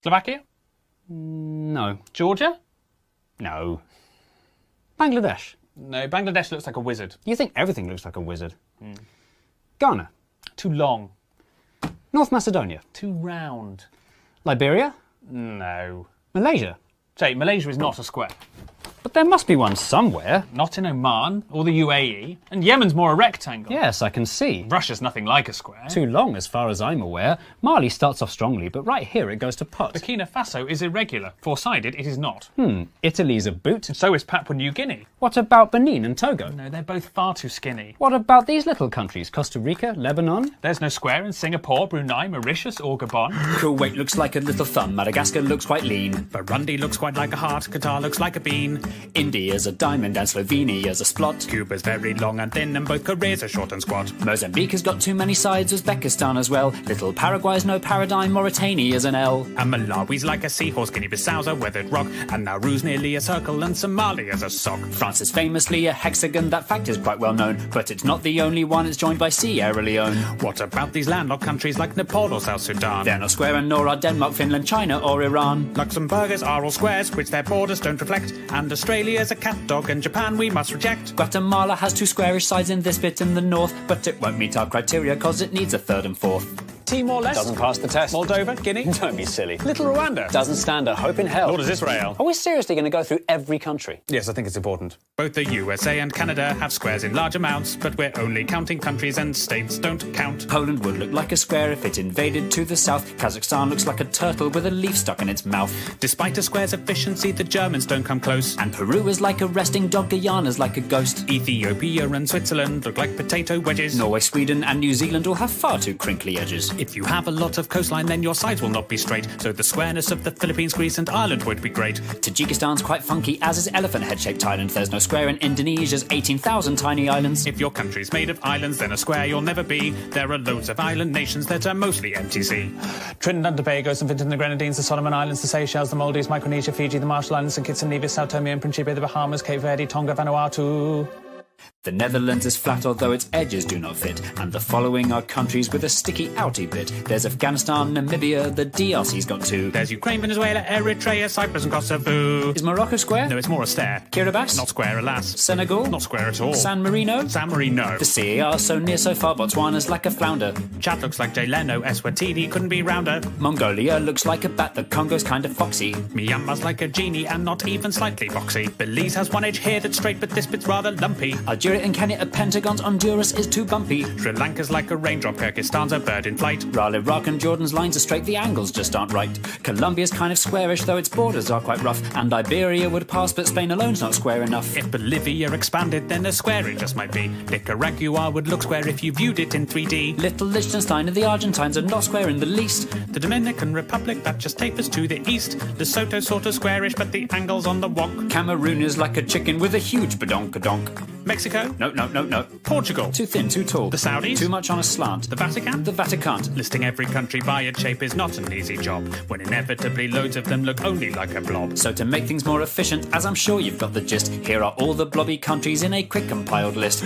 Slovakia? No. Georgia? No. Bangladesh? No, Bangladesh looks like a wizard. You think everything looks like a wizard. Ghana? Too long. North Macedonia? Too round. Liberia? No. Malaysia? Say, Malaysia is not a square. But there must be one somewhere. Not in Oman or the UAE. And Yemen's more a rectangle. Yes, I can see. Russia's nothing like a square. Too long, as far as I'm aware. Mali starts off strongly, but right here it goes to pot. Burkina Faso is irregular. Four-sided, it is not. Italy's a boot. So is Papua New Guinea. What about Benin and Togo? No, they're both far too skinny. What about these little countries? Costa Rica, Lebanon? There's no square in Singapore, Brunei, Mauritius or Gabon. Kuwait looks like a little thumb, Madagascar looks quite lean. Burundi looks quite like a heart, Qatar looks like a bean. India's a diamond and Slovenia's a splot. Cuba's very long and thin and both Koreas are short and squat. Mozambique has got too many sides, Uzbekistan as well. Little Paraguay's no paradigm, Mauritania's an L. And Malawi's like a seahorse, Guinea-Bissau's a weathered rock. And Nauru's nearly a circle and Somalia's a sock. France is famously a hexagon, that fact is quite well known. But it's not the only one, it's joined by Sierra Leone. What about these landlocked countries like Nepal or South Sudan? They're not square and nor are Denmark, Finland, China or Iran. Luxembourgers are all squares, which their borders don't reflect. And Australia's a cat dog and Japan we must reject. Guatemala has two squarish sides in this bit in the north, but it won't meet our criteria cause it needs a third and fourth. Timor-Leste Doesn't pass the test. Moldova, Guinea. Don't be silly. Little Rwanda. Doesn't stand a hope in hell. Nor does Israel. Are we seriously going to go through every country? Yes, I think it's important. Both the USA and Canada have squares in large amounts, but we're only counting countries and states don't count. Poland would look like a square if it invaded to the south. Kazakhstan looks like a turtle with a leaf stuck in its mouth. Despite a square's efficiency, the Germans don't come close. And Peru is like a resting dog, Guyana's like a ghost. Ethiopia and Switzerland look like potato wedges. Norway, Sweden and New Zealand all have far too crinkly edges. If you have a lot of coastline, then your sides will not be straight, so the squareness of the Philippines, Greece and Ireland would be great. Tajikistan's quite funky, as is elephant head-shaped Thailand. There's no square in Indonesia's 18,000 tiny islands. If your country's made of islands, then a square you'll never be. There are loads of island nations that are mostly MTC. Trinidad and Tobago, St. Vincent and the Grenadines, the Solomon Islands, the Seychelles, the Maldives, Micronesia, Fiji, the Marshall Islands, St. Kitts and Nevis, Sao Tome and Principe, the Bahamas, Cape Verde, Tonga, Vanuatu. The Netherlands is flat although its edges do not fit, and the following are countries with a sticky outy bit. There's Afghanistan, Namibia, the DRC's got two. There's Ukraine, Venezuela, Eritrea, Cyprus and Kosovo. Is Morocco square? No, it's more a stare. Kiribati? Not square, alas. Senegal? Not square at all. San Marino? San Marino. The CAR so near so far, Botswana's like a flounder. Chad looks like Jay Leno, Eswatini couldn't be rounder. Mongolia looks like a bat, the Congo's kind of foxy. Myanmar's like a genie and not even slightly boxy. Belize has one edge here that's straight, but this bit's rather lumpy. Algeria and Kenya are pentagons, Honduras is too bumpy. Sri Lanka's like a raindrop, Kyrgyzstan's a bird in flight. While Iraq and Jordan's lines are straight, the angles just aren't right. Colombia's kind of squarish, though its borders are quite rough. And Iberia would pass, but Spain alone's not square enough. If Bolivia expanded, then a square it just might be. Nicaragua would look square if you viewed it in 3D. Little Liechtenstein and the Argentines are not square in the least. The Dominican Republic, that just tapers to the east. Lesotho's sort of squarish, but the angle's on the wonk. Cameroon is like a chicken with a huge badonkadonk. Mexico? No. Portugal? Too thin, too tall. The Saudis? Too much on a slant. The Vatican? The Vatican. Listing every country by its shape is not an easy job, when inevitably loads of them look only like a blob. So to make things more efficient, as I'm sure you've got the gist, here are all the blobby countries in a quick compiled list.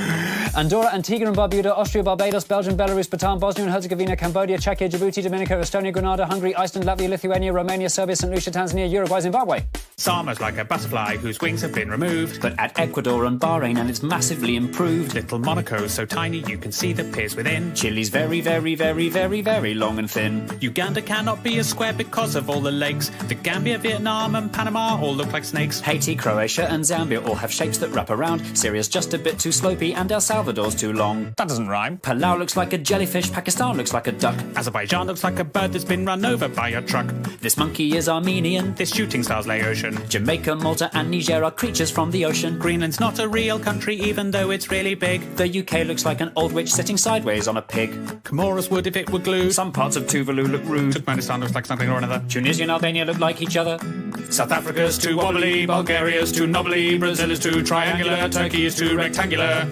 Andorra, Antigua and Barbuda, Austria, Barbados, Belgium, Belarus, Bhutan, Bosnia and Herzegovina, Cambodia, Czechia, Djibouti, Dominica, Estonia, Grenada, Hungary, Iceland, Latvia, Lithuania, Romania, Serbia, St. Lucia, Tanzania, Uruguay, Zimbabwe. Sama's like a butterfly whose wings have been removed. But at Ecuador and Bahrain, and it's massively improved. Little Monaco's so tiny you can see the piers within. Chile's very, very, very, very, very long and thin. Uganda cannot be a square because of all the legs. The Gambia, Vietnam and Panama all look like snakes. Haiti, Croatia and Zambia all have shapes that wrap around. Syria's just a bit too slopey and El Salvador's too long. That doesn't rhyme. Palau looks like a jellyfish, Pakistan looks like a duck. Azerbaijan looks like a bird that's been run over by a truck. This monkey is Armenian. This shooting star's Laotian. Jamaica, Malta and Niger are creatures from the ocean. Greenland's not a real country even though it's really big. The UK looks like an old witch sitting sideways on a pig. Comoros would if it were glued. Some parts of Tuvalu look rude. Turkmenistan looks like something or another. Tunisia and Albania look like each other. South Africa's too wobbly, Bulgaria's too knobbly, Brazil is too triangular, Turkey is too rectangular.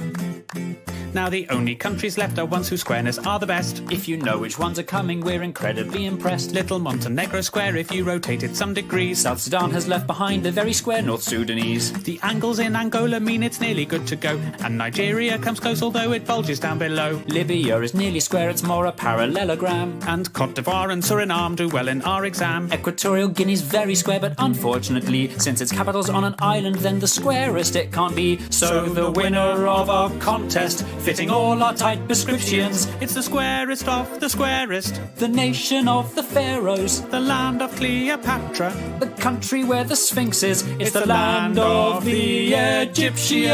Now the only countries left are ones whose squareness are the best. If you know which ones are coming, we're incredibly impressed. Little Montenegro square if you rotate it some degrees. South Sudan has left behind the very square North Sudanese. The angles in Angola mean it's nearly good to go, and Nigeria comes close although it bulges down below. Libya is nearly square, it's more a parallelogram. And Cote d'Ivoire and Suriname do well in our exam. Equatorial Guinea's very square, but unfortunately, since its capital's on an island, then the squarest it can't be. So the winner of our contest, fitting all our tight prescriptions, It's the squarest of the squarest, the nation of the pharaohs, the land of Cleopatra, the country where the Sphinx is. It's the land of the Egyptians.